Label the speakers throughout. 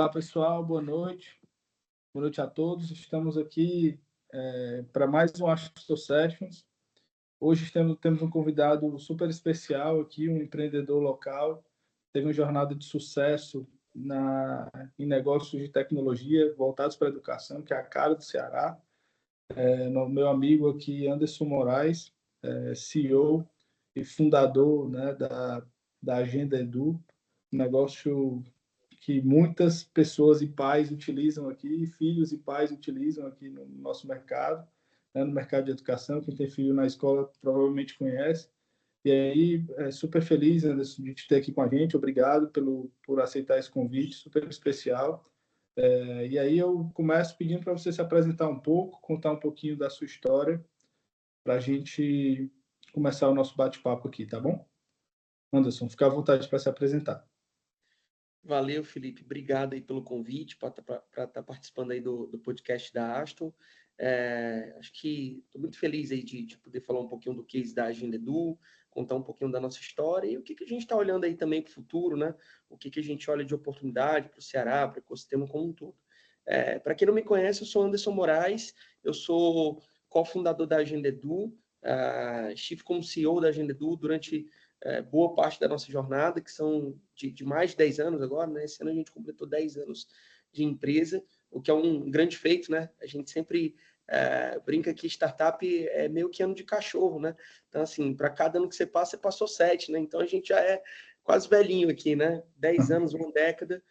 Speaker 1: Olá, pessoal, boa noite. Boa noite a todos. Estamos aqui para mais um Astro Sessions. Hoje temos um convidado super especial aqui, um empreendedor local. Teve uma jornada de sucesso em negócios de tecnologia voltados para a educação, que é a cara do Ceará. Meu amigo aqui, Anderson Moraes, CEO e fundador, né, da Agenda Edu, um negócio que muitas pessoas e pais utilizam aqui, filhos e pais utilizam aqui no nosso mercado, né, no mercado de educação. Quem tem filho na escola provavelmente conhece. E aí, super feliz, Anderson, de te ter aqui com a gente. Obrigado por aceitar esse convite, super especial. E aí eu começo pedindo para você se apresentar um pouco, contar um pouquinho da sua história, para a gente começar o nosso bate-papo aqui, tá bom? Anderson, fica à vontade para se apresentar.
Speaker 2: Valeu, Felipe. Obrigado aí pelo convite para estar participando aí do podcast da Aston. Acho que estou muito feliz aí de poder falar um pouquinho do case da Agenda Edu, contar um pouquinho da nossa história e o que a gente está olhando aí também para o futuro, né? O que a gente olha de oportunidade para o Ceará, para o ecossistema como um todo. Para quem não me conhece, eu sou Anderson Moraes, eu sou cofundador da Agenda Edu, estive como CEO da Agenda Edu durante boa parte da nossa jornada, que são de mais de 10 anos agora, né? Esse ano a gente completou 10 anos de empresa, o que é um grande feito, né? A gente sempre brinca que startup é meio que ano de cachorro, né? Então, assim, para cada ano que você passa, você passou 7, né? Então, a gente já é quase velhinho aqui, né? 10 anos, uma década,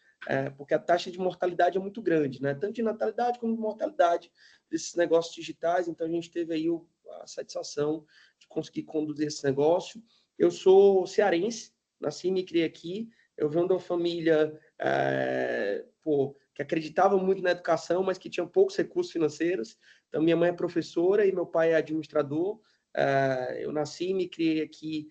Speaker 2: porque a taxa de mortalidade é muito grande, né? Tanto de natalidade como de mortalidade desses negócios digitais. Então, a gente teve aí a satisfação de conseguir conduzir esse negócio. Eu sou cearense, nasci e me criei aqui. Eu venho de uma família que acreditava muito na educação, mas que tinha poucos recursos financeiros. Então, minha mãe é professora e meu pai é administrador. Eu nasci e me criei aqui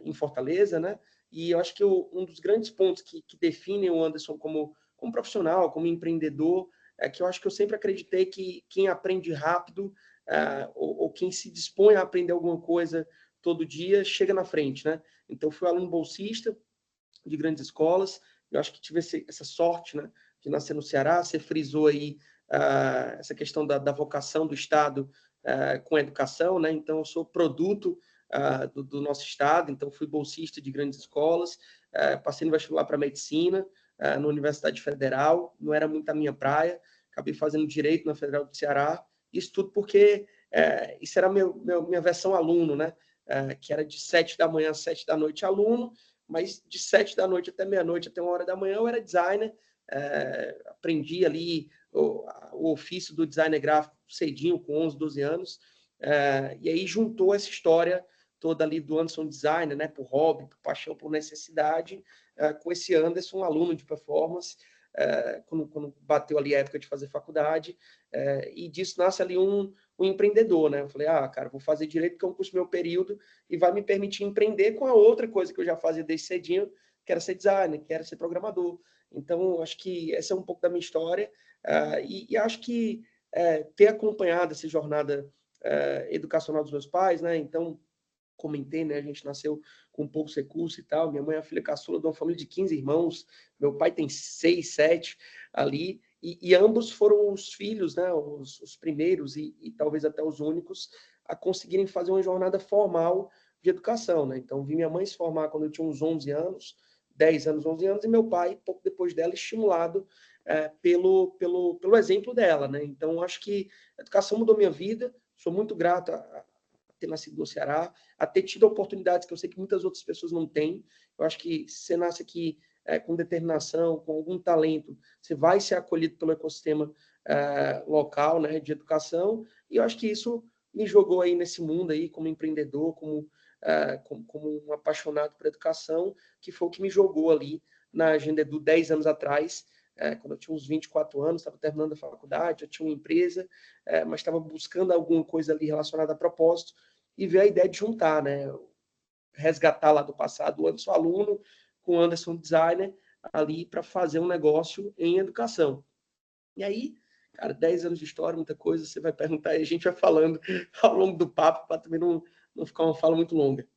Speaker 2: em Fortaleza, né? E eu acho que um dos grandes pontos que definem o Anderson como profissional, como empreendedor, é que eu acho que eu sempre acreditei que quem aprende rápido ou quem se dispõe a aprender alguma coisa todo dia, chega na frente, né? Então, fui aluno bolsista de grandes escolas, eu acho que tive essa sorte, né, de nascer no Ceará. Você frisou aí essa questão da vocação do Estado com a educação, né? Então, eu sou produto do nosso Estado, então fui bolsista de grandes escolas, passei no vestibular para medicina, na Universidade Federal, não era muito a minha praia, acabei fazendo direito na Federal do Ceará, isso tudo porque isso era minha versão aluno, né? Que era de 7 da manhã às 7 da noite aluno, mas de 7 da noite até meia-noite, até 1 hora da manhã, eu era designer, aprendi ali o ofício do designer gráfico cedinho, com 11, 12 anos, e aí juntou essa história toda ali do Anderson Designer, né, por hobby, por paixão, por necessidade, com esse Anderson, aluno de performance, quando bateu ali a época de fazer faculdade, e disso nasce ali um empreendedor, né? Eu falei, cara, vou fazer direito porque é um curso meu período e vai me permitir empreender com a outra coisa que eu já fazia desde cedinho, que era ser designer, que era ser programador. Então, acho que essa é um pouco da minha história e acho que ter acompanhado essa jornada educacional dos meus pais, né? Então, comentei, né? A gente nasceu com poucos recursos e tal. Minha mãe é a filha caçula de uma família de 15 irmãos. Meu pai tem 6, 7 ali. E ambos foram os filhos, né? Os primeiros e talvez até os únicos a conseguirem fazer uma jornada formal de educação, né? Então, vi minha mãe se formar quando eu tinha uns 11 anos, 10 anos, 11 anos, e meu pai, pouco depois dela, estimulado pelo exemplo dela, né? Então, acho que a educação mudou minha vida. Sou muito grato a ter nascido no Ceará, a ter tido oportunidades que eu sei que muitas outras pessoas não têm. Eu acho que se você nasce aqui com determinação, com algum talento, você vai ser acolhido pelo ecossistema local, né, de educação, e eu acho que isso me jogou aí nesse mundo aí como empreendedor, como um apaixonado por educação, que foi o que me jogou ali na Agenda Edu 10 anos atrás, quando eu tinha uns 24 anos, estava terminando a faculdade, eu tinha uma empresa, mas estava buscando alguma coisa ali relacionada a propósito, e ver a ideia de juntar, né? Resgatar lá do passado o Anderson aluno com o Anderson designer ali para fazer um negócio em educação. E aí, cara, 10 anos de história, muita coisa, você vai perguntar e a gente vai falando ao longo do papo para também não ficar uma fala muito longa.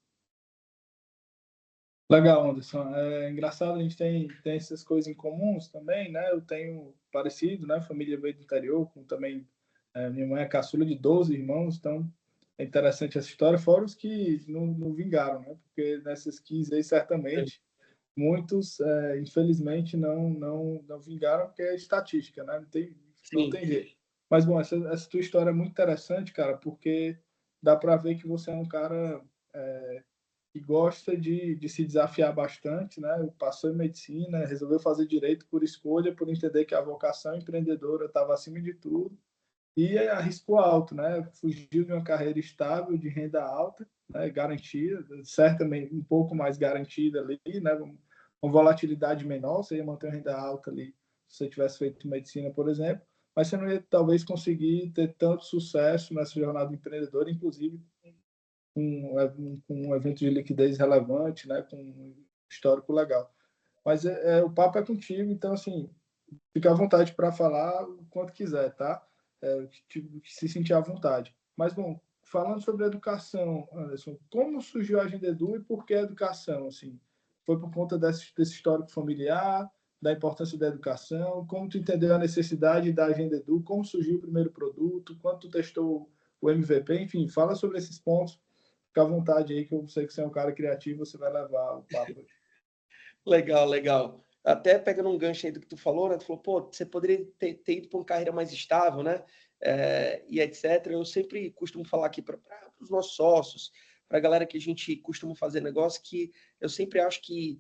Speaker 1: Legal, Anderson. É engraçado, a gente tem essas coisas em comuns também, né? Eu tenho parecido, né? Família veio do interior, com também. Minha mãe é caçula de 12 irmãos, então é interessante essa história, fora os que não vingaram, né? Porque nessas 15 aí, certamente, muitos, infelizmente, não vingaram, porque é estatística, né? Não
Speaker 2: Sim,
Speaker 1: tem jeito. Mas, bom, essa tua história é muito interessante, cara, porque dá para ver que você é um cara que gosta de se desafiar bastante, né? Passou em medicina, resolveu fazer direito por escolha, por entender que a vocação empreendedora estava acima de tudo e arriscou alto, né? Fugiu de uma carreira estável, de renda alta, né? Garantida, certamente um pouco mais garantida ali, né? Uma volatilidade menor, você ia manter uma renda alta ali se você tivesse feito medicina, por exemplo, mas você não ia talvez conseguir ter tanto sucesso nessa jornada empreendedora, inclusive com um evento de liquidez relevante, né? Com um histórico legal. Mas o papo é contigo, então assim, fica à vontade para falar o quanto quiser, tá? Se sentir à vontade. Mas, bom, falando sobre educação, Anderson, como surgiu a Agenda Edu e por que a educação? Assim, foi por conta desse histórico familiar, da importância da educação? Como tu entendeu a necessidade da Agenda Edu? Como surgiu o primeiro produto? Quanto tu testou o MVP? Enfim, fala sobre esses pontos. Fica à vontade aí, que eu sei que você é um cara criativo, você vai levar o papo.
Speaker 2: legal, legal. Até pegando um gancho aí do que tu falou, né? Tu falou, pô, você poderia ter ido para uma carreira mais estável, né? E etc. Eu sempre costumo falar aqui para os nossos sócios, para a galera que a gente costuma fazer negócio, que eu sempre acho que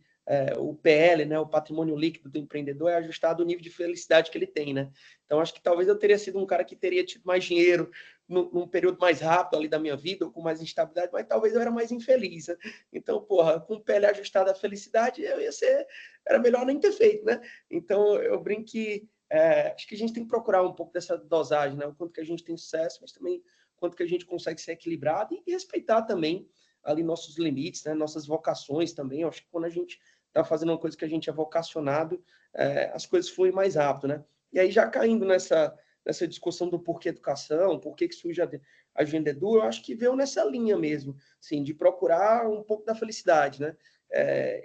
Speaker 2: o PL, né, o patrimônio líquido do empreendedor, é ajustado ao nível de felicidade que ele tem, né? Então, acho que talvez eu teria sido um cara que teria tido mais dinheiro num período mais rápido ali da minha vida, ou com mais instabilidade, mas talvez eu era mais infeliz, né? Então, porra, com o PL ajustado à felicidade, eu ia ser. Era melhor nem ter feito, né? Então, eu brinco que acho que a gente tem que procurar um pouco dessa dosagem, né? O quanto que a gente tem sucesso, mas também o quanto que a gente consegue ser equilibrado e respeitar também ali nossos limites, né? Nossas vocações também. Eu acho que quando a gente está fazendo uma coisa que a gente é vocacionado, as coisas fluem mais rápido, né? E aí, já caindo nessa discussão do porquê educação, por que surge a Agenda Edu, eu acho que veio nessa linha mesmo, assim, de procurar um pouco da felicidade, né?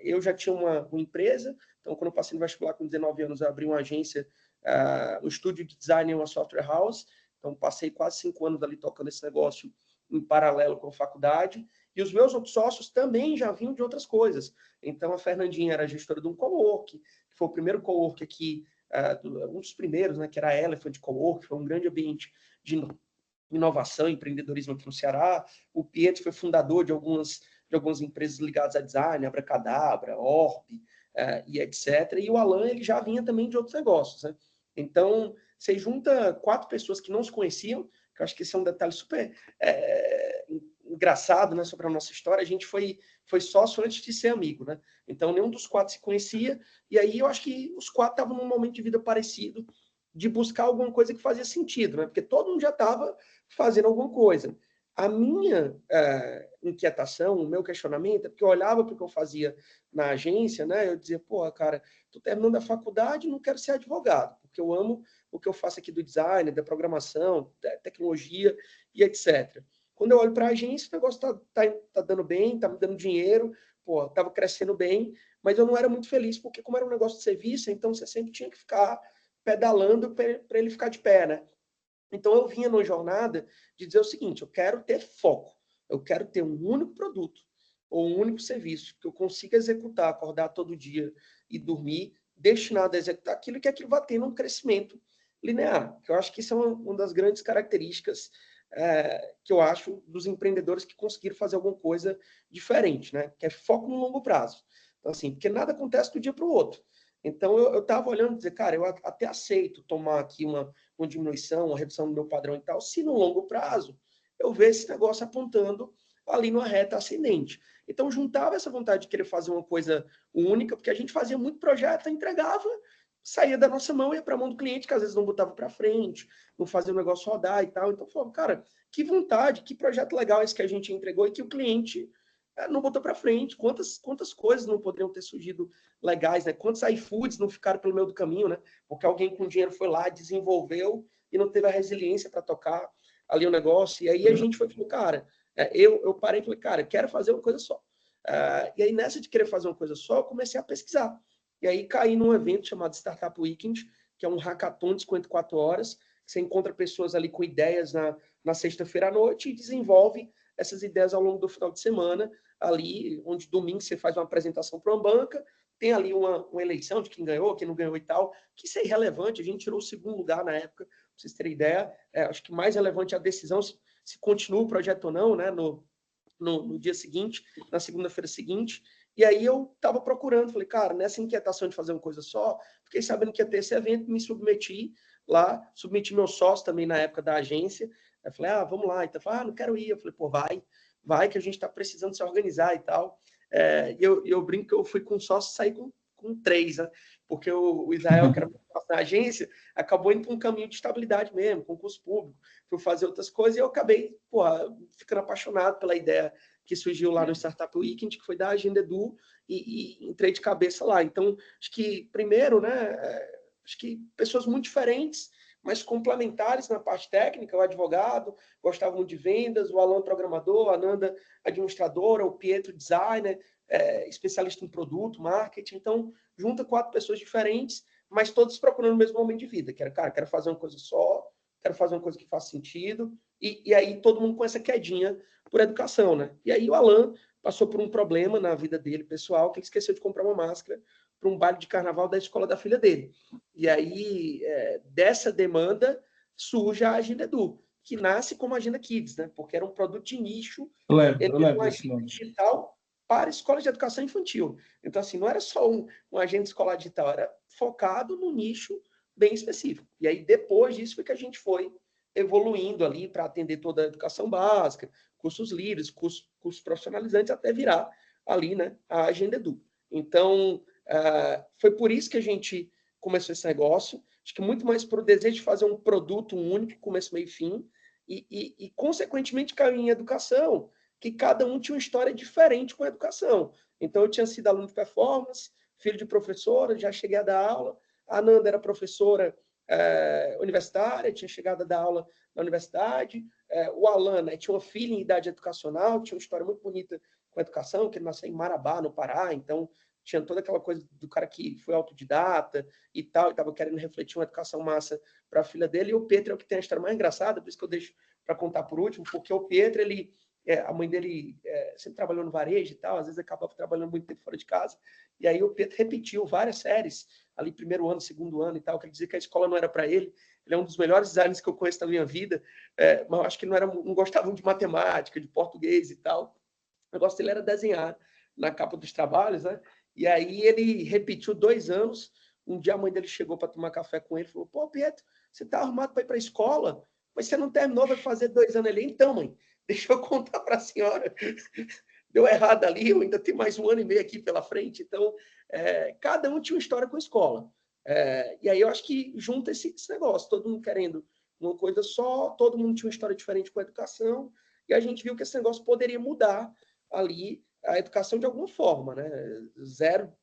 Speaker 2: Eu já tinha uma empresa, então quando eu passei no vestibular com 19 anos, eu abri uma agência, um estúdio de design e uma software house, então passei quase 5 anos ali tocando esse negócio em paralelo com a faculdade, e os meus outros sócios também já vinham de outras coisas. Então a Fernandinha era gestora de um cowork, que foi o primeiro cowork aqui, um dos primeiros, né, que era a Elephant Cowork, foi um grande ambiente de inovação e empreendedorismo aqui no Ceará. O Pietro foi fundador de algumas empresas ligadas a design, Abracadabra, Orb, e etc. E o Alan, ele já vinha também de outros negócios, né? Então, você junta 4 pessoas que não se conheciam, que eu acho que esse é um detalhe super engraçado, né, sobre a nossa história. A gente foi sócio antes de ser amigo, né? Então, nenhum dos 4 se conhecia, e aí eu acho que os 4 estavam num momento de vida parecido, de buscar alguma coisa que fazia sentido, né? Porque todo mundo já estava fazendo alguma coisa. A minha inquietação, o meu questionamento, é porque eu olhava para o que eu fazia na agência, né? Eu dizia, pô, cara, tô terminando a faculdade, não quero ser advogado, porque eu amo o que eu faço aqui do design, da programação, da tecnologia e etc. Quando eu olho para a agência, o negócio tá dando bem, tá me dando dinheiro, pô, tava crescendo bem, mas eu não era muito feliz, porque como era um negócio de serviço, então você sempre tinha que ficar pedalando para ele ficar de pé, né? Então, eu vinha numa jornada de dizer o seguinte: eu quero ter foco, eu quero ter um único produto ou um único serviço que eu consiga executar, acordar todo dia e dormir, destinado a executar aquilo e que aquilo vai ter um crescimento linear. Que eu acho que isso é uma das grandes características que eu acho dos empreendedores que conseguiram fazer alguma coisa diferente, né? Que é foco no longo prazo. Então, assim, porque nada acontece do dia para o outro. Então, eu estava olhando e dizer, cara, eu até aceito tomar aqui uma diminuição, uma redução do meu padrão e tal, se no longo prazo eu ver esse negócio apontando ali numa reta ascendente. Então, juntava essa vontade de querer fazer uma coisa única, porque a gente fazia muito projeto, entregava, saía da nossa mão e ia para a mão do cliente, que às vezes não botava para frente, não fazia o negócio rodar e tal. Então, falava, cara, que vontade, que projeto legal esse que a gente entregou e que o cliente não botou para frente. Quantas coisas não poderiam ter surgido legais, né? Quantos iFoods não ficaram pelo meio do caminho, né? Porque alguém com dinheiro foi lá, desenvolveu e não teve a resiliência para tocar ali o negócio. E aí a gente falou, cara, eu parei e falei, cara, quero fazer uma coisa só. E aí, nessa de querer fazer uma coisa só, eu comecei a pesquisar. E aí, caí num evento chamado Startup Weekend, que é um hackathon de 54 horas, que você encontra pessoas ali com ideias na sexta-feira à noite e desenvolve essas ideias ao longo do final de semana, ali, onde domingo você faz uma apresentação para uma banca, tem ali uma eleição de quem ganhou, quem não ganhou e tal, que isso é irrelevante, a gente tirou o segundo lugar na época, para vocês terem ideia. Acho que mais relevante é a decisão se continua o projeto ou não, né, no dia seguinte, na segunda-feira seguinte. E aí eu estava procurando, falei, cara, nessa inquietação de fazer uma coisa só, fiquei sabendo que ia ter esse evento, me submeti lá, submeti meu sócio também na época da agência. Aí falei, vamos lá. Então, falei, não quero ir. Eu falei, pô, vai que a gente está precisando se organizar e tal. Eu brinco que eu fui com sócio e saí com 3, né? Porque o Israel, que era na agência, acabou indo para um caminho de estabilidade mesmo, concurso público, fui fazer outras coisas e eu acabei, ficando apaixonado pela ideia que surgiu lá no Startup Weekend, que foi da Agenda Edu, e entrei de cabeça lá. Então, acho que, primeiro, né, acho que pessoas muito diferentes, mas complementares na parte técnica, o advogado gostava muito de vendas, o Alan programador, a Nanda administradora, o Pietro designer, especialista em produto, marketing. Então, junta 4 pessoas diferentes, mas todos procurando o mesmo momento de vida. Quero fazer uma coisa só, quero fazer uma coisa que faça sentido, e aí todo mundo com essa quedinha por educação, né? E aí o Alan passou por um problema na vida dele, pessoal, que ele esqueceu de comprar uma máscara para um baile de carnaval da escola da filha dele. E aí, dessa demanda, surge a Agenda Edu, que nasce como Agenda Kids, né? Porque era um produto de nicho,
Speaker 1: eu lembro desse nome.
Speaker 2: digital para escolas de educação infantil. Então, assim, não era só um agenda escolar digital, era focado no nicho bem específico. E aí, depois disso, foi que a gente foi evoluindo ali para atender toda a educação básica, cursos livres, cursos profissionalizantes, até virar ali, né, a Agenda Edu. Então, foi por isso que a gente começou esse negócio, acho que muito mais por o desejo de fazer um produto único, começo, meio e fim, e consequentemente caiu em educação, que cada um tinha uma história diferente com a educação. Então, eu tinha sido aluno de performance, filho de professora, já cheguei a dar aula, a Nanda era professora universitária, tinha chegado a dar aula na universidade, o Alan, né, tinha uma filha em idade educacional, tinha uma história muito bonita com a educação, que ele nasceu em Marabá, no Pará, então tinha toda aquela coisa do cara que foi autodidata e tal, e estava querendo refletir uma educação massa para a filha dele, e o Pedro é o que tem a história mais engraçada, por isso que eu deixo para contar por último, porque o Pedro, a mãe dele sempre trabalhou no varejo e tal, às vezes acabava trabalhando muito tempo fora de casa, e aí o Pedro repetiu várias séries, ali primeiro ano, segundo ano e tal, quer dizer que a escola não era para ele, ele é um dos melhores designers que eu conheço na minha vida, mas eu acho que não gostava muito de matemática, de português e tal, o negócio dele era desenhar na capa dos trabalhos, né? E aí ele repetiu 2 anos. Um dia a mãe dele chegou para tomar café com ele e falou: pô, Pietro, você está arrumado para ir para a escola, mas você não terminou, vai fazer 2 anos ali. Então, mãe, deixa eu contar para a senhora. Deu errado ali, eu ainda tenho mais 1 ano e meio aqui pela frente. Então, cada um tinha uma história com a escola. E aí eu acho que junta esse negócio, todo mundo querendo uma coisa só, todo mundo tinha uma história diferente com a educação, e a gente viu que esse negócio poderia mudar ali a educação de alguma forma, né? Zero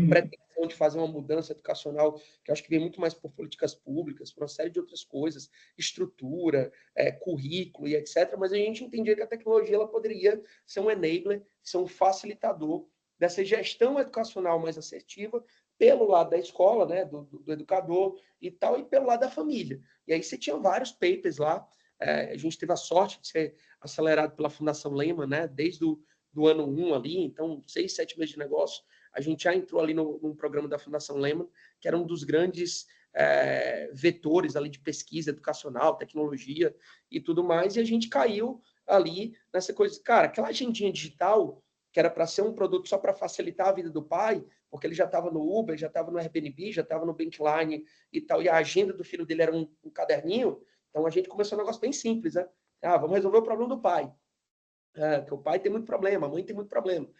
Speaker 2: pretensão de fazer uma mudança educacional, que eu acho que vem muito mais por políticas públicas, por uma série de outras coisas, estrutura, currículo e etc. Mas a gente entendia que a tecnologia ela poderia ser um enabler, ser um facilitador dessa gestão educacional mais assertiva pelo lado da escola, né, do educador e tal, e pelo lado da família. E aí você tinha vários papers lá. A gente teve a sorte de ser acelerado pela Fundação Lehman, né, desde do ano 1 ali, então 6, 7 meses de negócio, a gente já entrou ali num programa da Fundação Lehman, que era um dos grandes vetores ali de pesquisa educacional, tecnologia e tudo mais, e a gente caiu ali nessa coisa, cara, aquela agendinha digital, que era para ser um produto só para facilitar a vida do pai, porque ele já estava no Uber, já estava no Airbnb, já estava no Bankline e tal, e a agenda do filho dele era um caderninho, então a gente começou um negócio bem simples, né? Vamos resolver o problema do pai. Que o pai tem muito problema, a mãe tem muito problema.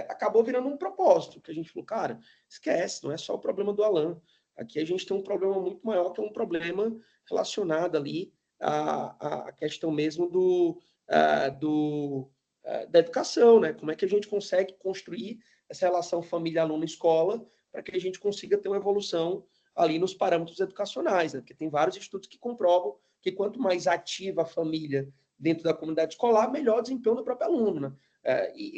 Speaker 2: Acabou virando um propósito, que a gente falou, cara, esquece, não é só o problema do Alan. Aqui a gente tem um problema muito maior, que é um problema relacionado ali à questão mesmo da educação, né? Como é que a gente consegue construir essa relação família-aluno-escola para que a gente consiga ter uma evolução ali nos parâmetros educacionais, né? Porque tem vários estudos que comprovam que quanto mais ativa a família dentro da comunidade escolar, melhor desempenho do próprio aluno, né?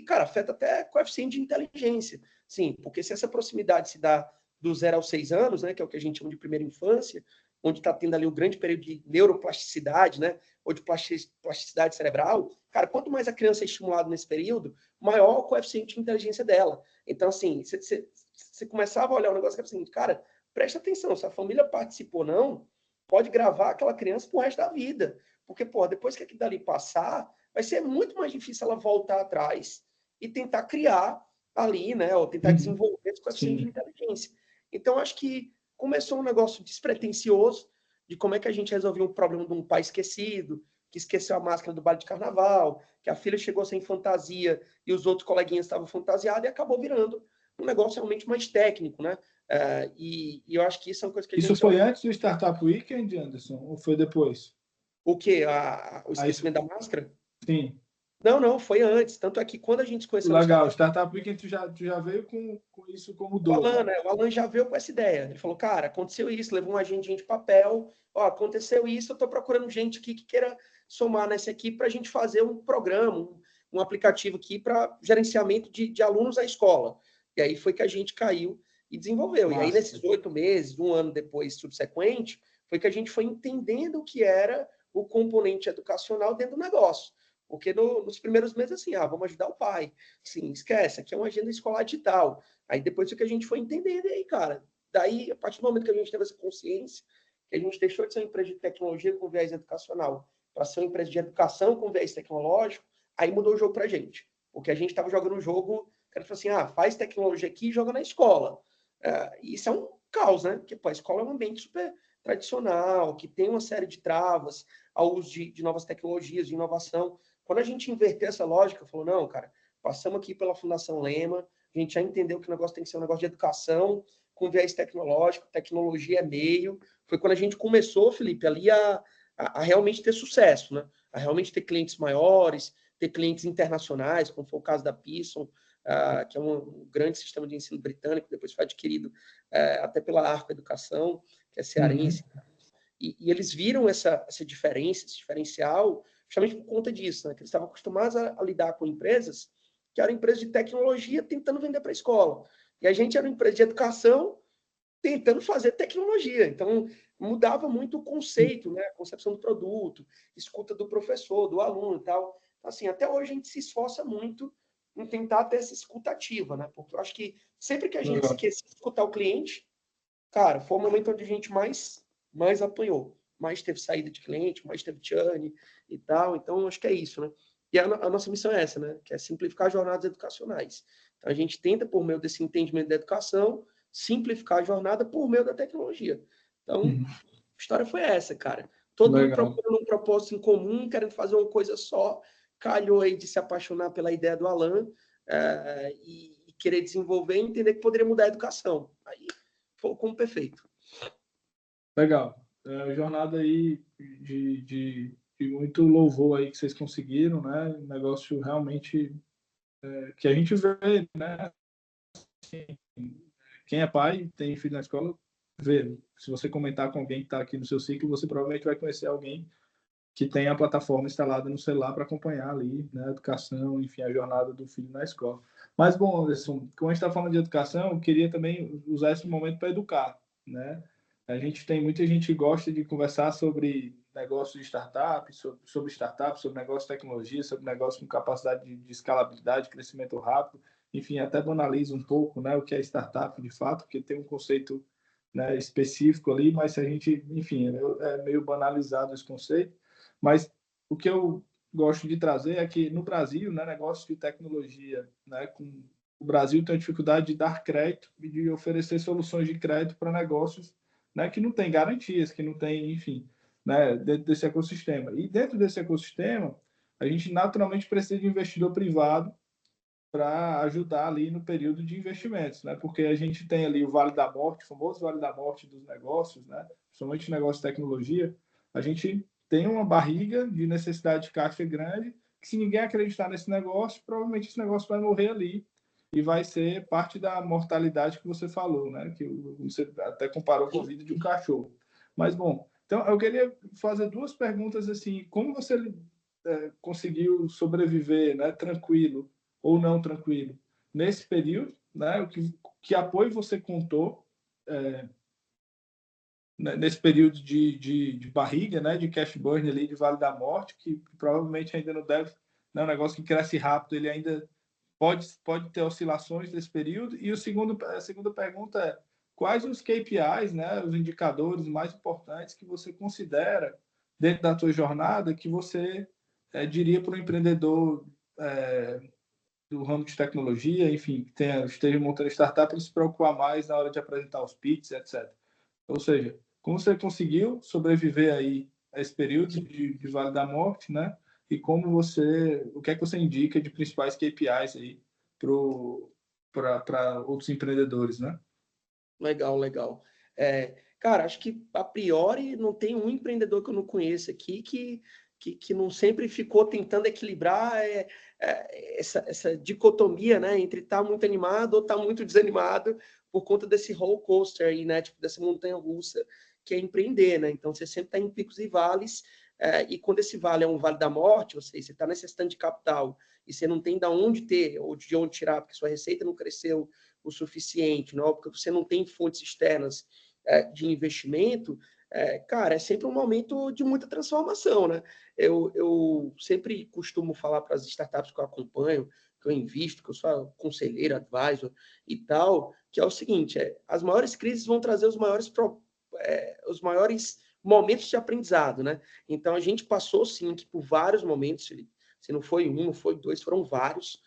Speaker 2: Cara, afeta até coeficiente de inteligência. Sim, porque se essa proximidade se dá do 0 aos 6 anos, né, que é o que a gente chama de primeira infância, onde está tendo ali o grande período de neuroplasticidade, né, ou de plasticidade cerebral, cara, quanto mais a criança é estimulada nesse período, maior o coeficiente de inteligência dela. Então, assim, você começava a olhar o negócio que era assim, cara, presta atenção, se a família participa ou não, pode gravar aquela criança pro resto da vida. Porque, pô, depois que aquilo dali passar, vai ser muito mais difícil ela voltar atrás e tentar criar ali, né, ou tentar desenvolver esse coeficiente de inteligência. Então, acho que começou um negócio despretensioso de como é que a gente resolveu o problema de um pai esquecido, que esqueceu a máscara do baile de carnaval, que a filha chegou sem fantasia e os outros coleguinhas estavam fantasiados e acabou virando um negócio realmente mais técnico, né? E eu acho que isso é uma coisa que a gente...
Speaker 1: Isso foi antes do Startup Weekend, Anderson, ou foi depois?
Speaker 2: O quê? O esquecimento da máscara?
Speaker 1: Sim.
Speaker 2: Não, foi antes. Tanto é que quando a gente se conheceu...
Speaker 1: Legal, Startup Weekend tu já veio com isso como dor.
Speaker 2: O Alan, né? O Alan já veio com essa ideia. Ele falou, cara, aconteceu isso, levou uma agendinha de papel, ó, aconteceu isso, eu estou procurando gente aqui que queira somar nessa aqui para a gente fazer um programa, um aplicativo aqui para gerenciamento de alunos da escola. E aí foi que a gente caiu e desenvolveu. Nossa. E aí, nesses 8 meses, um ano depois, subsequente, foi que a gente foi entendendo o que era o componente educacional dentro do negócio. Porque nos primeiros meses, assim, vamos ajudar o pai. Sim, esquece, aqui é uma agenda escolar digital. Aí depois o que a gente foi entendendo, e aí, cara, daí, a partir do momento que a gente teve essa consciência, que a gente deixou de ser uma empresa de tecnologia com viés educacional para ser uma empresa de educação com viés tecnológico, aí mudou o jogo para a gente. Porque a gente estava jogando um jogo, o cara falou assim, faz tecnologia aqui e joga na escola. Isso é um caos, né? Porque pô, a escola é um ambiente super tradicional, que tem uma série de travas ao uso de novas tecnologias, de inovação. Quando a gente inverter essa lógica, falou, não, cara, passamos aqui pela Fundação Lema, a gente já entendeu que o negócio tem que ser um negócio de educação, com viés tecnológico, tecnologia é meio. Foi quando a gente começou, Felipe, ali a realmente ter sucesso, né? A realmente ter clientes maiores, ter clientes internacionais, como foi o caso da Pearson, que é um grande sistema de ensino britânico, depois foi adquirido até pela Arco Educação, que é cearense. E eles viram essa diferença, esse diferencial, justamente por conta disso, né? Que eles estavam acostumados a lidar com empresas que eram empresas de tecnologia tentando vender para a escola. E a gente era uma empresa de educação tentando fazer tecnologia. Então, mudava muito o conceito, né? A concepção do produto, escuta do professor, do aluno e tal. Assim, até hoje a gente se esforça muito em tentar ter essa escuta ativa, né? Porque eu acho que sempre que a gente esquece de escutar o cliente, cara, foi o momento onde a gente mais apanhou. Mais teve saída de cliente, mais teve churn e tal. Então, acho que é isso, né? E a nossa missão é essa, né? Que é simplificar jornadas educacionais. Então, a gente tenta, por meio desse entendimento da educação, simplificar a jornada por meio da tecnologia. Então, a história foi essa, cara. Todo mundo procurando um propósito em comum, querendo fazer uma coisa só. Calhou aí de se apaixonar pela ideia do Alan e querer desenvolver e entender que poderia mudar a educação. Aí, foi como perfeito.
Speaker 1: Legal. Jornada aí de muito louvor aí que vocês conseguiram, né? Um negócio realmente que a gente vê, né? Assim, quem é pai, tem filho na escola, vê. Se você comentar com alguém que está aqui no seu ciclo, você provavelmente vai conhecer alguém que tem a plataforma instalada no celular para acompanhar ali, né? A educação, enfim, a jornada do filho na escola. Mas, bom, Anderson, como a gente está falando de educação, eu queria também usar esse momento para educar, né? A gente tem muita gente que gosta de conversar sobre negócio de startup, sobre startup, sobre negócio de tecnologia, sobre negócio com capacidade de escalabilidade, crescimento rápido, enfim, até banaliza um pouco, né, o que é startup de fato, porque tem um conceito, né, específico ali, mas se a gente, enfim, é meio banalizado esse conceito. Mas o que eu gosto de trazer é que no Brasil, né, negócio de tecnologia, né, o Brasil tem a dificuldade de dar crédito e de oferecer soluções de crédito para negócios, né, que não tem garantias, que não tem, enfim, né, dentro desse ecossistema. E dentro desse ecossistema, a gente naturalmente precisa de investidor privado para ajudar ali no período de investimentos, né? Porque a gente tem ali o Vale da Morte, o famoso Vale da Morte dos negócios, né? Principalmente negócio de tecnologia, a gente tem uma barriga de necessidade de caixa grande, que se ninguém acreditar nesse negócio, provavelmente esse negócio vai morrer ali e vai ser parte da mortalidade que você falou, né? Que você até comparou com a vida de um cachorro. Mas, bom, então eu queria fazer duas perguntas assim, como você conseguiu sobreviver, né, tranquilo ou não tranquilo nesse período, né? Que apoio você contou nesse período de barriga, né? De cash burn ali, de Vale da Morte, que provavelmente ainda não deve, não é um negócio que cresce rápido, ele ainda pode ter oscilações nesse período. E a segunda pergunta é: quais os KPIs, né, os indicadores mais importantes que você considera dentro da tua jornada que você diria para um empreendedor do ramo de tecnologia, enfim, que esteja montando startup, ele se preocupar mais na hora de apresentar os pitches, etc. Ou seja, como você conseguiu sobreviver aí a esse período de Vale da Morte, né? E o que é que você indica de principais KPIs aí para outros empreendedores, né?
Speaker 2: Legal, legal. Cara, acho que a priori não tem um empreendedor que eu não conheço aqui que não sempre ficou tentando equilibrar essa dicotomia, né, entre estar muito animado ou estar muito desanimado por conta desse roller coaster aí, né, tipo, dessa montanha-russa que é empreender, né? Então você sempre está em picos e vales, e quando esse vale é um vale da morte, ou seja, você está necessitando de capital e você não tem de onde ter ou de onde tirar, porque sua receita não cresceu o suficiente, não? Porque você não tem fontes externas de investimento, cara, é sempre um momento de muita transformação, né? Eu sempre costumo falar para as startups que eu acompanho, que eu invisto, que eu sou conselheiro, advisor e tal, que é o seguinte: as maiores crises vão trazer os maiores momentos de aprendizado, né? Então a gente passou sim por vários momentos, se não foi um, não foi dois, foram vários,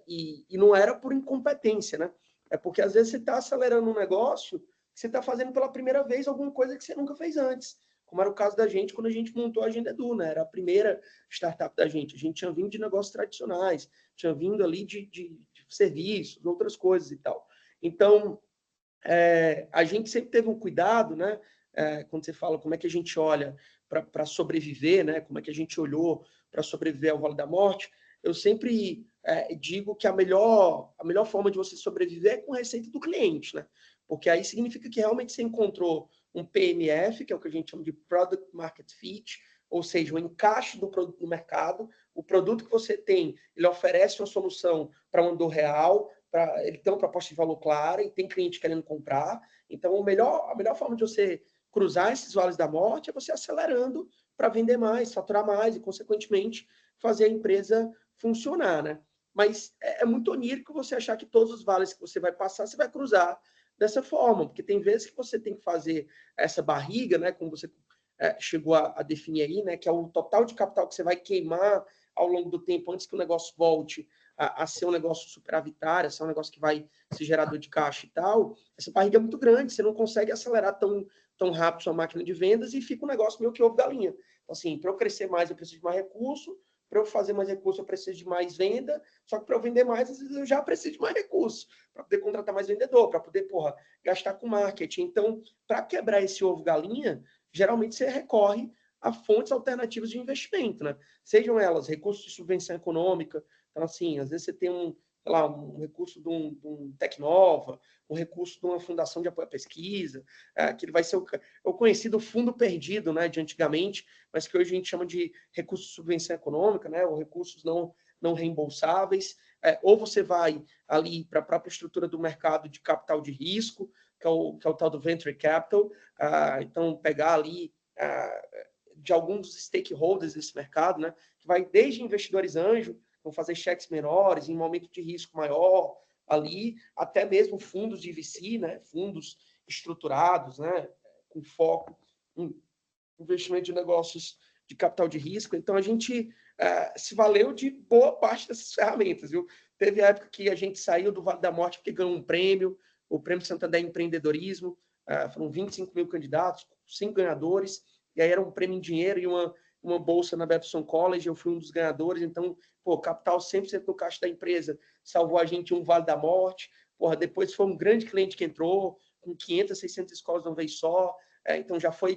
Speaker 2: e não era por incompetência, né? É porque às vezes você está acelerando um negócio, você está fazendo pela primeira vez alguma coisa que você nunca fez antes. Como era o caso da gente quando a gente montou a Agenda Edu, né? Era a primeira startup da gente. A gente tinha vindo de negócios tradicionais, tinha vindo ali de serviços, outras coisas e tal. Então, a gente sempre teve um cuidado, né? Quando você fala como é que a gente olha para sobreviver, né? Como é que a gente olhou para sobreviver ao Vale da Morte, eu sempre digo que a melhor forma de você sobreviver é com a receita do cliente, né? Porque aí significa que realmente você encontrou um PMF, que é o que a gente chama de Product Market Fit, ou seja, o encaixe do produto no mercado. O produto que você tem, ele oferece uma solução para uma dor real, ele tem uma proposta de valor clara e tem cliente querendo comprar. Então, a melhor forma de você cruzar esses vales da morte é você acelerando para vender mais, faturar mais e, consequentemente, fazer a empresa funcionar, né? Mas é muito onírico você achar que todos os vales que você vai passar, você vai cruzar dessa forma, porque tem vezes que você tem que fazer essa barriga, né, como você chegou a definir aí, né, que é o total de capital que você vai queimar ao longo do tempo antes que o negócio volte a ser um negócio superavitário, a ser um negócio que vai ser gerador de caixa e tal. Essa barriga é muito grande, você não consegue acelerar tão rápido sua máquina de vendas e fica um negócio meio que ovo galinha. Então, assim, para eu crescer mais, eu preciso de mais recurso, para eu fazer mais recurso, eu preciso de mais venda, só que para eu vender mais, às vezes eu já preciso de mais recurso, para poder contratar mais vendedor, para poder, gastar com marketing. Então, para quebrar esse ovo galinha, geralmente você recorre a fontes alternativas de investimento, né? Sejam elas recursos de subvenção econômica. Então, assim, às vezes você tem um recurso de um Tecnova, um recurso de uma fundação de apoio à pesquisa, que ele vai ser o conhecido fundo perdido, né, de antigamente, mas que hoje a gente chama de recurso de subvenção econômica, né, ou recursos não reembolsáveis. Ou você vai ali para a própria estrutura do mercado de capital de risco, que é o tal do venture capital. Então, pegar ali de alguns dos stakeholders desse mercado, né, que vai desde investidores anjo, vão fazer cheques menores, em momento de risco maior ali, até mesmo fundos de VC, né, fundos estruturados, né, com foco em investimento de negócios de capital de risco. Então, a gente se valeu de boa parte dessas ferramentas, viu? Teve a época que a gente saiu do Vale da Morte porque ganhou um prêmio, o Prêmio Santander Empreendedorismo, foram 25 mil candidatos, 5 ganhadores, e aí era um prêmio em dinheiro e uma bolsa na Babson College, eu fui um dos ganhadores. Então, capital 100% no caixa da empresa, salvou a gente um Vale da Morte. Depois foi um grande cliente que entrou, com 500, 600 escolas de uma vez só. Então, já foi,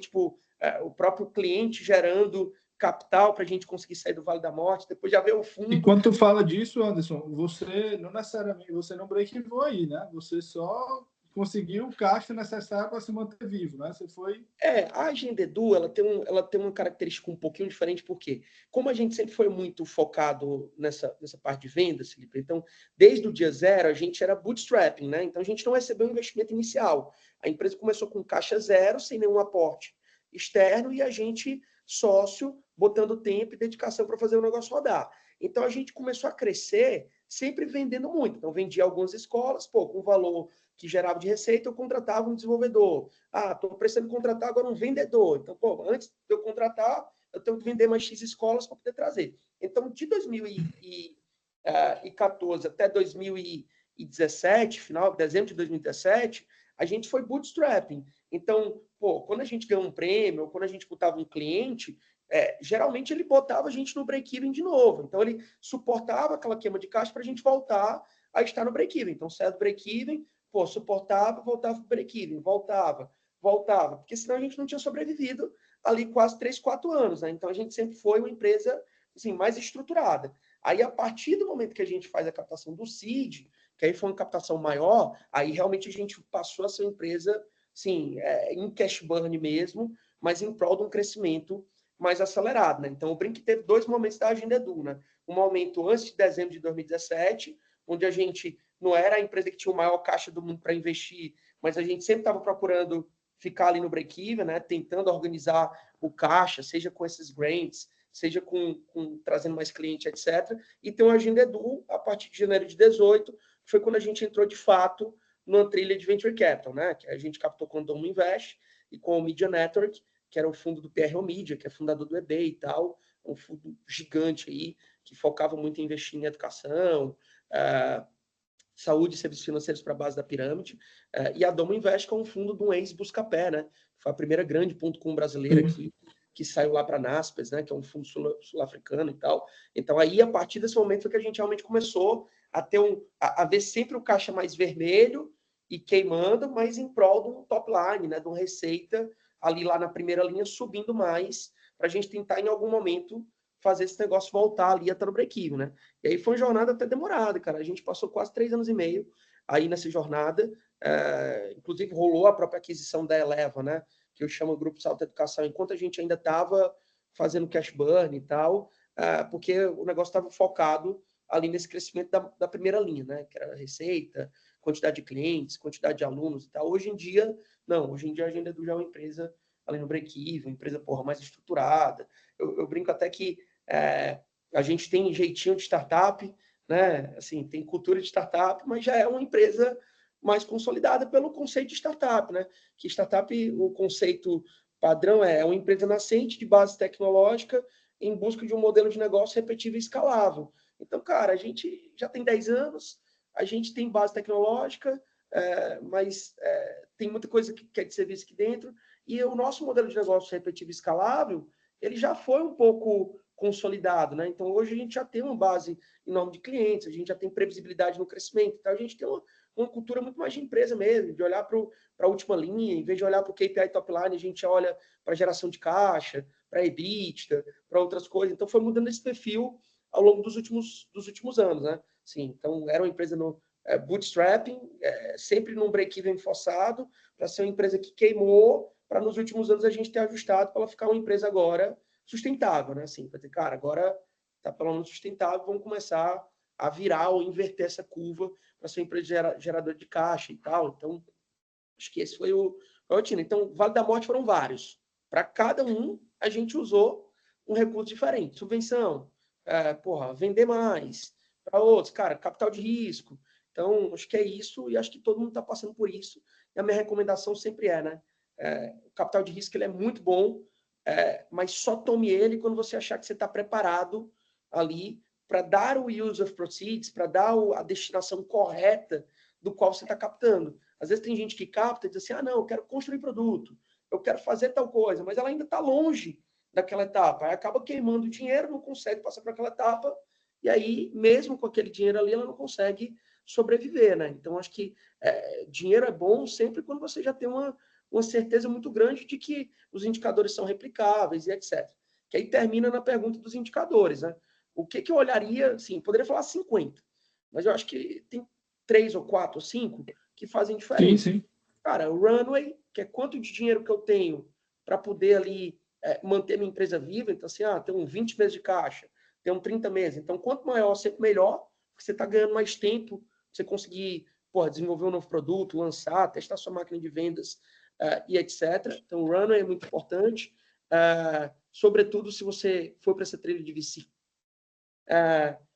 Speaker 2: o próprio cliente gerando capital para a gente conseguir sair do Vale da Morte. Depois já veio o fundo.
Speaker 1: E quando tu fala disso, Anderson, você não necessariamente, você não breakivou aí, né? Você só conseguiu o caixa necessário para se manter vivo, né? Você foi...
Speaker 2: A Agenda Edu, ela tem uma característica um pouquinho diferente, porque como a gente sempre foi muito focado nessa parte de vendas, Felipe, então, desde o dia zero, a gente era bootstrapping, né? Então, a gente não recebeu um investimento inicial. A empresa começou com caixa zero, sem nenhum aporte externo, e a gente, sócio, botando tempo e dedicação para fazer o negócio rodar. Então, a gente começou a crescer sempre vendendo muito. Então, vendia algumas escolas, com valor que gerava de receita, eu contratava um desenvolvedor. Estou precisando contratar agora um vendedor. Então, antes de eu contratar, eu tenho que vender mais X escolas para poder trazer. Então, de 2014 até 2017, final de dezembro de 2017, a gente foi bootstrapping. Então, quando a gente ganhou um prêmio, ou quando a gente botava um cliente, geralmente ele botava a gente no break-even de novo. Então, ele suportava aquela queima de caixa para a gente voltar a estar no break-even. Então, saia do break-even, suportava, voltava para o break-even, voltava, porque senão a gente não tinha sobrevivido ali quase 3, 4 anos, né? Então, a gente sempre foi uma empresa assim, mais estruturada. Aí, a partir do momento que a gente faz a captação do seed, que aí foi uma captação maior, aí realmente a gente passou a ser uma empresa, assim, em cash burn mesmo, mas em prol de um crescimento mais acelerado, né? Então, o Brink teve 2 momentos da Agenda Edu, né? Um momento antes de dezembro de 2017, onde a gente não era a empresa que tinha o maior caixa do mundo para investir, mas a gente sempre estava procurando ficar ali no break-even, né? Tentando organizar o caixa, seja com esses grants, seja com trazendo mais cliente, etc. E tem uma Agenda Edu, a partir de janeiro de 2018, foi quando a gente entrou de fato numa trilha de Venture Capital, né? Que a gente captou com o Domo Invest e com o Media Network, que era o fundo do PRO Media, que é fundador do eBay e tal, um fundo gigante aí, que focava muito em investir em educação, saúde e serviços financeiros para a base da pirâmide, e a Domo Invest, que é um fundo de um ex-Buscapé, né? Foi a primeira grande .com brasileira que saiu lá para a Naspers, né? Que é um fundo sul-africano e tal. Então, aí, a partir desse momento, foi que a gente realmente começou a ter a ver sempre o caixa mais vermelho e queimando, mas em prol de um top line, né? De uma receita ali lá na primeira linha, subindo mais, para a gente tentar, em algum momento, fazer esse negócio voltar ali até no break-even, né? E aí foi uma jornada até demorada, cara. A gente passou quase 3 anos e meio aí nessa jornada. Inclusive, rolou a própria aquisição da Eleva, né? Que eu chamo Grupo Salto Educação, enquanto a gente ainda estava fazendo cash burn e tal, porque o negócio estava focado ali nesse crescimento da primeira linha, né? Que era receita, quantidade de clientes, quantidade de alunos e tal. Hoje em dia, não. Hoje em dia, a Agenda Edu já é uma empresa ali no break-even, uma empresa, mais estruturada. Eu brinco até que a gente tem jeitinho de startup, né? Assim, tem cultura de startup, mas já é uma empresa mais consolidada pelo conceito de startup, né? Que startup, o conceito padrão é uma empresa nascente de base tecnológica em busca de um modelo de negócio repetível e escalável. Então, cara, a gente já tem 10 anos, a gente tem base tecnológica, mas tem muita coisa que quer ser vista aqui dentro, e o nosso modelo de negócio repetível e escalável, ele já foi um pouco consolidado, né? Então, hoje a gente já tem uma base enorme de clientes, a gente já tem previsibilidade no crescimento, então a gente tem uma cultura muito mais de empresa mesmo, de olhar para a última linha, em vez de olhar para o KPI top line, a gente olha para a geração de caixa, para a EBITDA, para outras coisas. Então, foi mudando esse perfil ao longo dos últimos anos, né? Sim, então, era uma empresa no bootstrapping, sempre num break-even forçado, para ser uma empresa que queimou, para nos últimos anos a gente ter ajustado para ela ficar uma empresa agora sustentável, né? Assim, para dizer, cara, agora está pelo menos sustentável, vamos começar a virar ou inverter essa curva para ser uma empresa geradora de caixa e tal. Então, acho que esse foi a rotina. Então, Vale da Morte foram vários. Para cada um, a gente usou um recurso diferente. Subvenção, vender mais. Para outros, cara, capital de risco. Então, acho que é isso e acho que todo mundo está passando por isso. E a minha recomendação sempre né? O capital de risco ele é muito bom, mas só tome ele quando você achar que você está preparado ali para dar o use of proceeds, para dar a destinação correta do qual você está captando. Às vezes tem gente que capta e diz assim, não, eu quero construir produto, eu quero fazer tal coisa, mas ela ainda está longe daquela etapa. Aí acaba queimando dinheiro, não consegue passar para aquela etapa, e aí, mesmo com aquele dinheiro ali, ela não consegue sobreviver, né? Então, acho que dinheiro é bom sempre quando você já tem uma certeza muito grande de que os indicadores são replicáveis e etc. Que aí termina na pergunta dos indicadores, né? O que eu olharia, sim, poderia falar 50, mas eu acho que tem 3 ou 4 ou 5 que fazem diferença.
Speaker 1: Sim.
Speaker 2: Cara, o runway, que é quanto de dinheiro que eu tenho para poder ali manter minha empresa viva. Então, assim, tem 20 meses de caixa, tem 30 meses. Então, quanto maior, sempre melhor, porque você está ganhando mais tempo pra você conseguir desenvolver um novo produto, lançar, testar sua máquina de vendas e etc. Então, o runway é muito importante, sobretudo se você for para essa trilha de VC.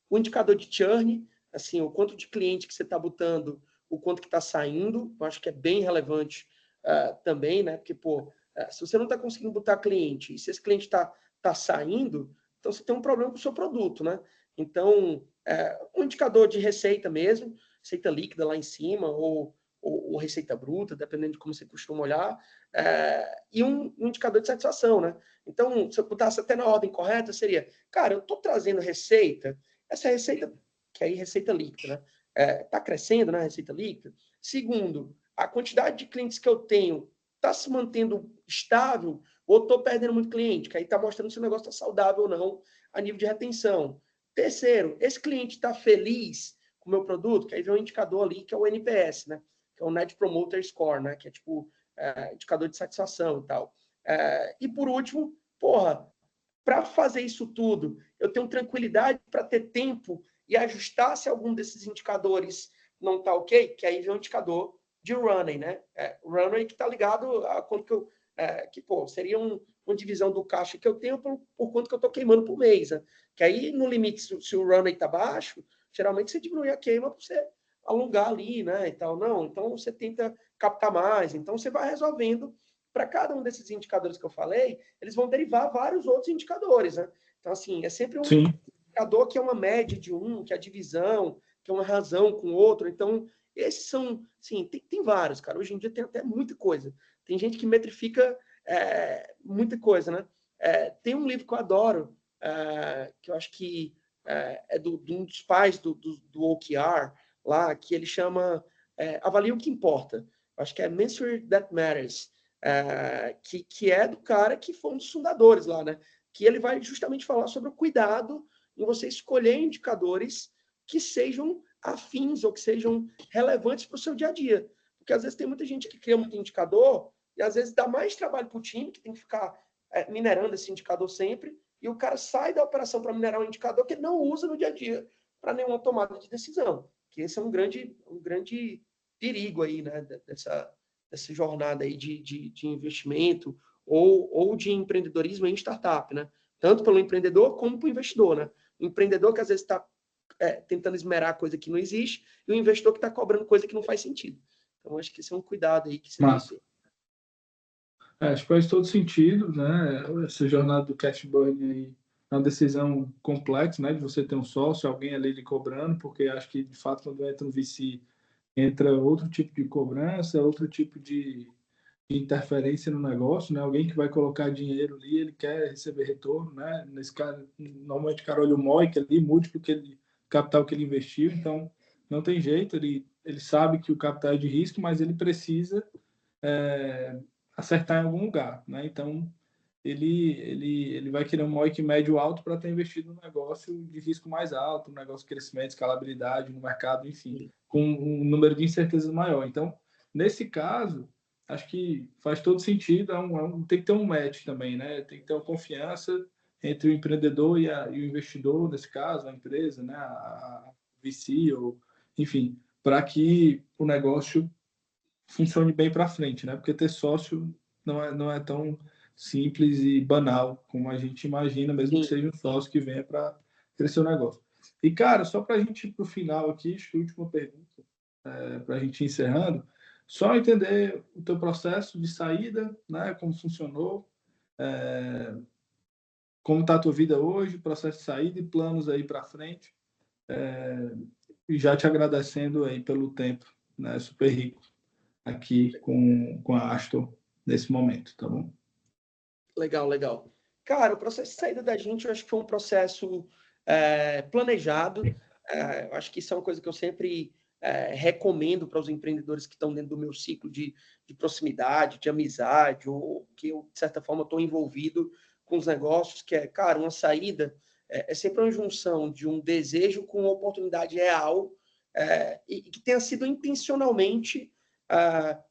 Speaker 2: O indicador de churn, assim, o quanto de cliente que você está botando, o quanto que está saindo, eu acho que é bem relevante também, né? Porque, se você não está conseguindo botar cliente, e se esse cliente está saindo, então você tem um problema com o seu produto, né? Então, um indicador de receita mesmo, receita líquida lá em cima, ou receita bruta, dependendo de como você costuma olhar, e um indicador de satisfação, né? Então, se eu botasse até na ordem correta, seria, cara, eu estou trazendo receita, essa receita, que aí receita líquida, né? Está crescendo, né, a receita líquida. Segundo, a quantidade de clientes que eu tenho está se mantendo estável ou estou perdendo muito cliente, que aí está mostrando se o negócio está saudável ou não a nível de retenção. Terceiro, esse cliente está feliz com o meu produto, que aí vem um indicador ali que é o NPS, né? Que é o Net Promoter Score, né? Que é tipo indicador de satisfação e tal. E por último, para fazer isso tudo, eu tenho tranquilidade para ter tempo e ajustar se algum desses indicadores não está ok, que aí vem um indicador de running, né? Running que está ligado a quanto que eu... seria uma divisão do caixa que eu tenho por quanto que eu estou queimando por mês, né? Que aí, no limite, se o running está baixo, geralmente você diminui a queima para você alongar ali, né? E tal. Não, então você tenta captar mais. Então você vai resolvendo. Para cada um desses indicadores que eu falei, eles vão derivar vários outros indicadores, né? Então, assim, é sempre um indicador que é uma média de um, que é a divisão, que é uma razão com o outro. Então, esses são, sim, tem vários, cara. Hoje em dia tem até muita coisa. Tem gente que metrifica muita coisa, né? Tem um livro que eu adoro, que eu acho que é de um dos pais do OKR, lá, que ele chama Avalie o que importa. Eu acho que é Measure That Matters, que é do cara que foi um dos fundadores lá, né? Que ele vai justamente falar sobre o cuidado em você escolher indicadores que sejam afins ou que sejam relevantes para o seu dia a dia. Porque às vezes tem muita gente que cria muito indicador e às vezes dá mais trabalho para o time, que tem que ficar minerando esse indicador sempre, e o cara sai da operação para minerar um indicador que ele não usa no dia a dia para nenhuma tomada de decisão. Que esse é um grande perigo aí, né, dessa jornada aí de investimento ou de empreendedorismo em startup, né? Tanto pelo empreendedor como para o investidor, né? O empreendedor que às vezes está tentando esmerar coisa que não existe e o investidor que está cobrando coisa que não faz sentido. Então, acho que esse é um cuidado aí que você tem que ter.
Speaker 1: Acho que faz todo sentido, né? Essa jornada do cash burn aí é uma decisão complexa, né? De você ter um sócio, alguém ali lhe cobrando, porque acho que, de fato, quando entra um VC, entra outro tipo de cobrança, outro tipo de interferência no negócio, né? Alguém que vai colocar dinheiro ali, ele quer receber retorno, né? Nesse caso, normalmente o cara olha o MOIC ali, múltiplo capital que ele investiu, então não tem jeito, ele sabe que o capital é de risco, mas ele precisa acertar em algum lugar, né? Então ele vai querer um MOIC médio alto para ter investido num negócio de risco mais alto, um negócio de crescimento, escalabilidade no mercado, enfim, com um número de incertezas maior. Então, nesse caso, acho que faz todo sentido, tem que ter um match também, né? Tem que ter uma confiança entre o empreendedor e o investidor, nesse caso, a empresa, né? A VC, ou, enfim, para que o negócio funcione bem para frente, né? Porque ter sócio não é tão simples e banal como a gente imagina, mesmo que seja um sócio que venha para crescer o negócio. E, cara, só para a gente ir para o final aqui, última pergunta, para a gente ir encerrando, só entender o teu processo de saída, né? Como funcionou, como está a tua vida hoje, processo de saída e planos aí para frente. E já te agradecendo aí pelo tempo, né? Super rico aqui com a Astor nesse momento, tá bom?
Speaker 2: Legal. Cara, o processo de saída da gente, eu acho que foi um processo planejado. Eu acho que isso é uma coisa que eu sempre recomendo para os empreendedores que estão dentro do meu ciclo de proximidade, de amizade, ou que eu, de certa forma, estou envolvido com os negócios, que é, cara, uma saída é sempre uma junção de um desejo com uma oportunidade real e que tenha sido intencionalmente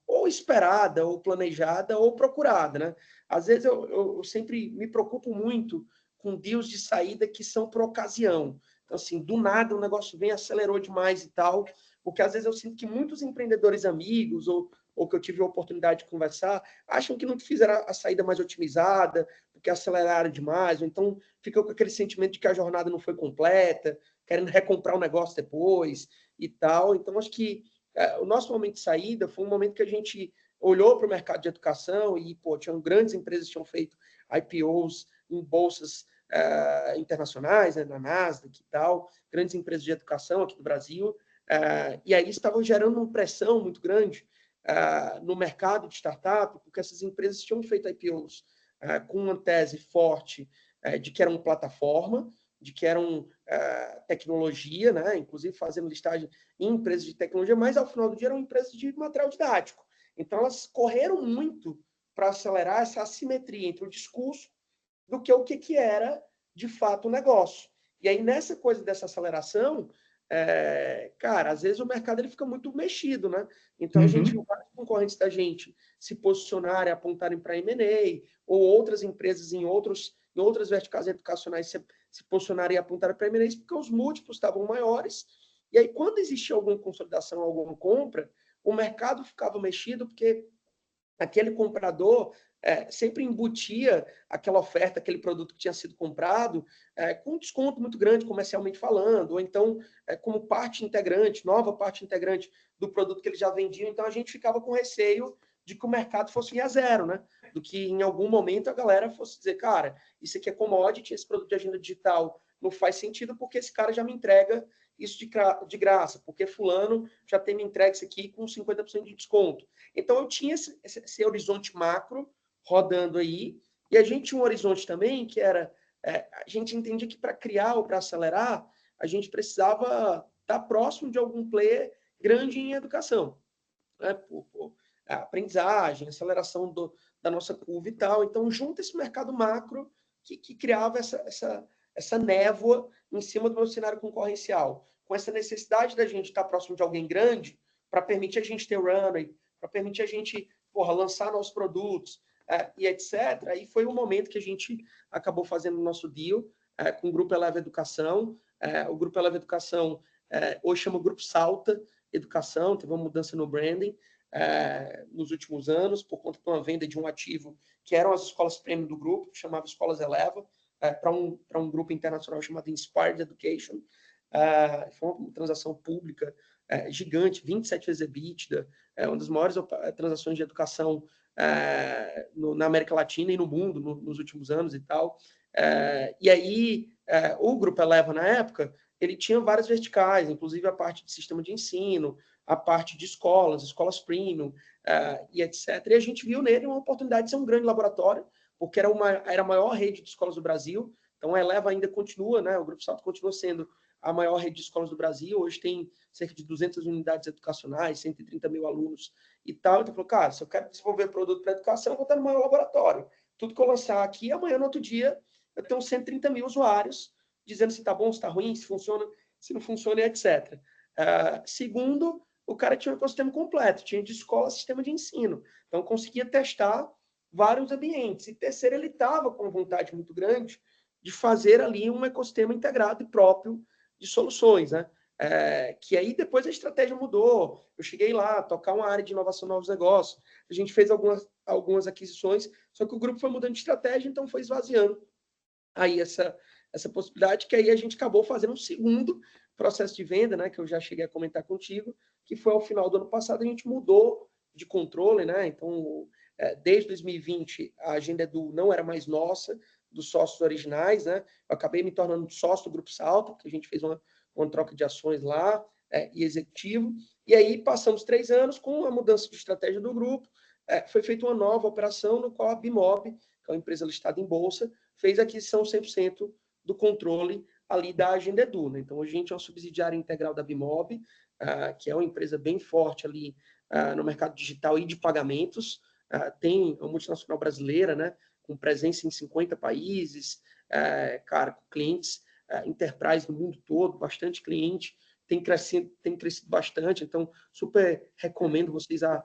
Speaker 2: ou esperada, ou planejada, ou procurada, né? Às vezes eu sempre me preocupo muito com deals de saída que são por ocasião. Então, assim, do nada o negócio vem, acelerou demais e tal, porque às vezes eu sinto que muitos empreendedores amigos, ou que eu tive a oportunidade de conversar, acham que não fizeram a saída mais otimizada, porque aceleraram demais, ou então ficam com aquele sentimento de que a jornada não foi completa, querendo recomprar o negócio depois e tal. Então, acho que o nosso momento de saída foi um momento que a gente olhou para o mercado de educação e, pô, tinham grandes empresas que tinham feito IPOs em bolsas internacionais, né, na Nasdaq e tal, grandes empresas de educação aqui do Brasil, e aí estavam gerando uma pressão muito grande no mercado de startup, porque essas empresas tinham feito IPOs com uma tese forte de que eram plataforma, de que eram tecnologia, né? Inclusive fazendo listagem em empresas de tecnologia, mas ao final do dia eram empresas de material didático. Então elas correram muito para acelerar essa assimetria entre o discurso do que o que era de fato o negócio. E aí nessa coisa dessa aceleração, cara, às vezes o mercado ele fica muito mexido, né? Então a gente viu vários concorrentes da gente se posicionarem, apontarem para M&A, ou outras empresas em outras verticais educacionais se posicionarem e apontarem para M&A, porque os múltiplos estavam maiores. E aí, quando existia alguma consolidação, alguma compra, o mercado ficava mexido, porque aquele comprador sempre embutia aquela oferta, aquele produto que tinha sido comprado, com um desconto muito grande, comercialmente falando, ou então como parte integrante, nova parte integrante do produto que ele já vendia. Então, a gente ficava com receio de que o mercado fosse ir a zero, né? Do que em algum momento a galera fosse dizer, cara, isso aqui é commodity, esse produto de agenda digital não faz sentido porque esse cara já me entrega isso de graça, porque fulano já tem me entregue isso aqui com 50% de desconto. Então, eu tinha esse horizonte macro rodando aí, e a gente tinha um horizonte também que era, a gente entendia que para criar ou para acelerar, a gente precisava estar próximo de algum player grande em educação, né? Por aprendizagem, aceleração da nossa curva e tal. Então, junta esse mercado macro que criava essa névoa em cima do meu cenário concorrencial, com essa necessidade da gente estar próximo de alguém grande para permitir a gente ter runway, para permitir a gente lançar novos produtos e etc. Aí foi o momento que a gente acabou fazendo o nosso deal com o Grupo Eleva Educação. O Grupo Eleva Educação hoje chama o Grupo Salta Educação, teve uma mudança no branding nos últimos anos, por conta de uma venda de um ativo que eram as escolas premium do grupo, que chamava Escolas Eleva, para um grupo internacional chamado Inspired Education. Foi uma transação pública gigante, 27 vezes EBITDA, uma das maiores transações de educação na América Latina e no mundo nos últimos anos e tal. E aí, o Grupo Eleva, na época, ele tinha várias verticais, inclusive a parte de sistema de ensino, a parte de escolas premium e etc. E a gente viu nele uma oportunidade de ser um grande laboratório, porque era a maior rede de escolas do Brasil. Então, a Eleva ainda continua, né? O Grupo Salto continua sendo a maior rede de escolas do Brasil. Hoje tem cerca de 200 unidades educacionais, 130 mil alunos e tal. Então, falou, cara, se eu quero desenvolver produto para educação, eu vou estar no maior laboratório. Tudo que eu lançar aqui, amanhã, no outro dia, eu tenho 130 mil usuários dizendo se está bom, se está ruim, se funciona, se não funciona, etc. Segundo, o cara tinha um ecossistema completo, tinha de escola, sistema de ensino. Então, conseguia testar vários ambientes. E terceiro, ele estava com vontade muito grande de fazer ali um ecossistema integrado e próprio de soluções, né? Que aí depois a estratégia mudou. Eu cheguei lá, tocar uma área de inovação novos negócios. A gente fez algumas aquisições, só que o grupo foi mudando de estratégia, então foi esvaziando aí essa possibilidade, que aí a gente acabou fazendo um segundo processo de venda, né, que eu já cheguei a comentar contigo, que foi ao final do ano passado, a gente mudou de controle, né? Então, desde 2020, a agenda não era mais nossa, dos sócios originais, né? Eu acabei me tornando sócio do Grupo Salto, que a gente fez uma troca de ações lá, e executivo. E aí passamos 3 anos com a mudança de estratégia do grupo, foi feita uma nova operação no qual a Bimob, que é uma empresa listada em bolsa, fez a aquisição 100% do controle ali da Agenda Edu, né? Então, a gente é uma subsidiária integral da Bimob, que é uma empresa bem forte ali no mercado digital e de pagamentos. Tem uma multinacional brasileira, né, com presença em 50 países, cara, com clientes enterprise no mundo todo, bastante cliente, tem crescido bastante, então super recomendo vocês a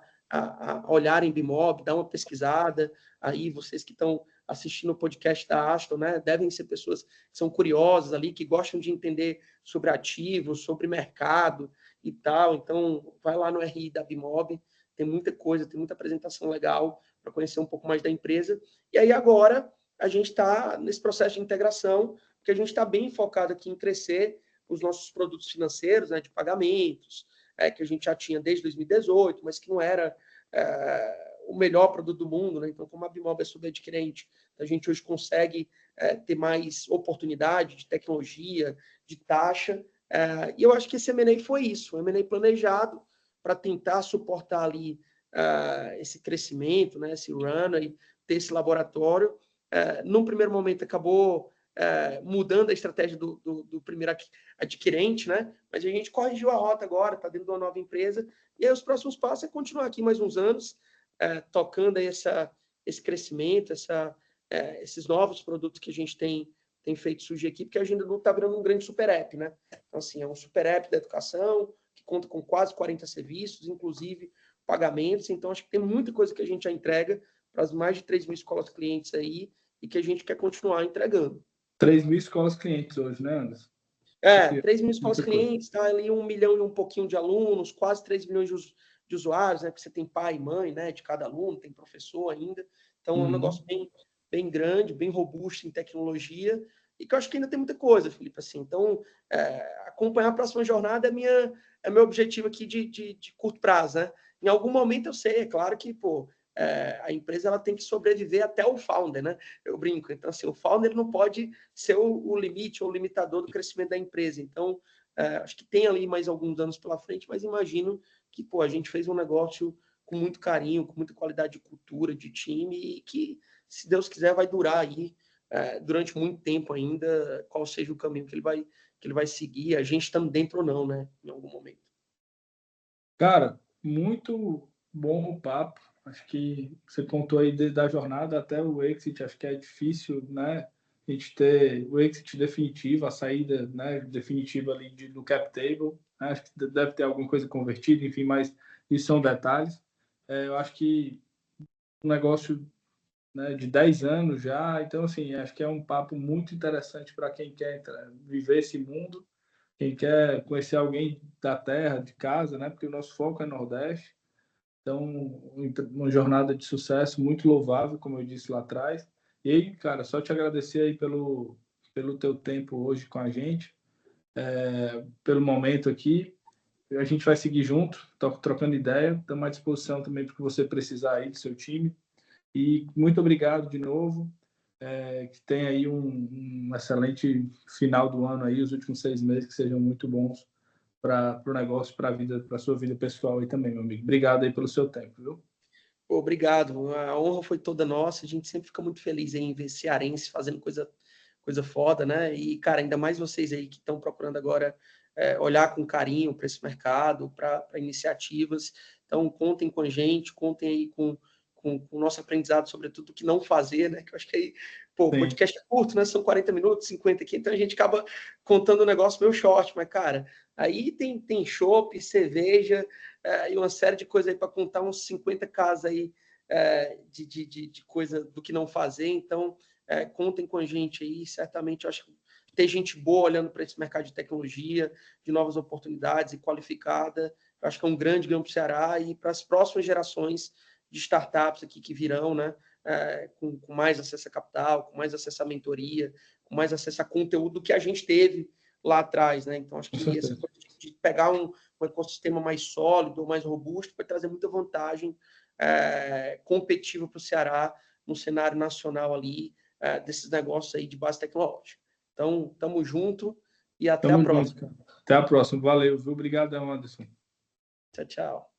Speaker 2: olharem Bimob, dar uma pesquisada, aí vocês que estão assistindo o podcast da Aston, né, devem ser pessoas que são curiosas ali, que gostam de entender sobre ativos, sobre mercado e tal, então vai lá no RI da Bimob, tem muita coisa, tem muita apresentação legal para conhecer um pouco mais da empresa, e aí agora a gente está nesse processo de integração, porque a gente está bem focado aqui em crescer os nossos produtos financeiros, né, de pagamentos, que a gente já tinha desde 2018, mas que não era o melhor produto do mundo, né? Então, como a Bimob é subadquirente, a gente hoje consegue ter mais oportunidade de tecnologia, de taxa, e eu acho que esse M&A foi isso, um M&A planejado para tentar suportar ali esse crescimento, né, esse run, e ter esse laboratório. Num primeiro momento acabou mudando a estratégia do primeiro adquirente, né? Mas a gente corrigiu a rota agora, está dentro de uma nova empresa, e aí os próximos passos é continuar aqui mais uns anos, tocando aí esse crescimento, esses novos produtos que a gente tem feito surgir aqui, porque a gente não está virando um grande super app, né? Então, assim, é um super app da educação, que conta com quase 40 serviços, inclusive pagamentos, então acho que tem muita coisa que a gente já entrega para as mais de 3 mil escolas clientes aí, e que a gente quer continuar entregando.
Speaker 1: 3 mil escolas clientes hoje, né, Anderson?
Speaker 2: 3 mil escolas clientes, tá ali 1 milhão e um pouquinho de alunos, quase 3 milhões de usuários, né? Porque você tem pai e mãe, né? De cada aluno, tem professor ainda. Então, é um negócio bem grande, bem robusto em tecnologia, e que eu acho que ainda tem muita coisa, Felipe. Assim, então, acompanhar a próxima jornada é meu objetivo aqui de curto prazo, né? Em algum momento eu sei, é claro que, a empresa ela tem que sobreviver até o founder, né? Eu brinco. Então, assim, o founder não pode ser o limite ou o limitador do crescimento da empresa. Então, acho que tem ali mais alguns anos pela frente, mas imagino que, a gente fez um negócio com muito carinho, com muita qualidade de cultura, de time, e que, se Deus quiser, vai durar aí durante muito tempo ainda, qual seja o caminho que ele vai seguir, a gente estando dentro ou não, né? Em algum momento.
Speaker 1: Cara, muito bom o papo. Acho que você contou aí da jornada até o exit. Acho que é difícil, né? A gente ter o exit definitivo, a saída, né, definitiva ali do cap table. Acho que deve ter alguma coisa convertida, enfim, mas isso são detalhes. Eu acho que um negócio, né, de 10 anos já, então, assim, acho que é um papo muito interessante para quem quer viver esse mundo, quem quer conhecer alguém da terra, de casa, né? Porque o nosso foco é Nordeste. Então, uma jornada de sucesso muito louvável, como eu disse lá atrás. E aí, cara, só te agradecer aí pelo teu tempo hoje com a gente, pelo momento aqui. A gente vai seguir junto, trocando ideia. Estamos à disposição também para o que você precisar aí do seu time. E muito obrigado de novo. Que tenha aí um excelente final do ano aí, os últimos 6 meses que sejam muito bons para o negócio, para a vida, para a sua vida pessoal aí também, meu amigo. Obrigado aí pelo seu tempo, viu?
Speaker 2: Obrigado, a honra foi toda nossa, a gente sempre fica muito feliz em ver cearense fazendo coisa foda, né? E, cara, ainda mais vocês aí que estão procurando agora olhar com carinho para esse mercado, para iniciativas. Então, contem com a gente, contem aí com o nosso aprendizado sobre tudo que não fazer, né? Que eu acho que aí, o podcast é curto, né? São 40 minutos, 50 aqui, então a gente acaba contando um negócio meio short, mas, cara, aí tem chopp, cerveja, e uma série de coisas aí para contar, uns 50 casos aí de coisa do que não fazer. Então, contem com a gente aí. Certamente, eu acho que ter gente boa olhando para esse mercado de tecnologia, de novas oportunidades e qualificada, eu acho que é um grande ganho para o Ceará e para as próximas gerações de startups aqui que virão, né? Com mais acesso a capital, com mais acesso à mentoria, com mais acesso a conteúdo que a gente teve lá atrás, né? Então, acho que essa coisa de pegar um ecossistema mais sólido, mais robusto, vai trazer muita vantagem competitiva para o Ceará no cenário nacional ali, desses negócios aí de base tecnológica. Então, tamo junto e até a próxima.
Speaker 1: Junto, cara. Até a próxima. Valeu, viu? Obrigadão, Anderson.
Speaker 2: Tchau, tchau.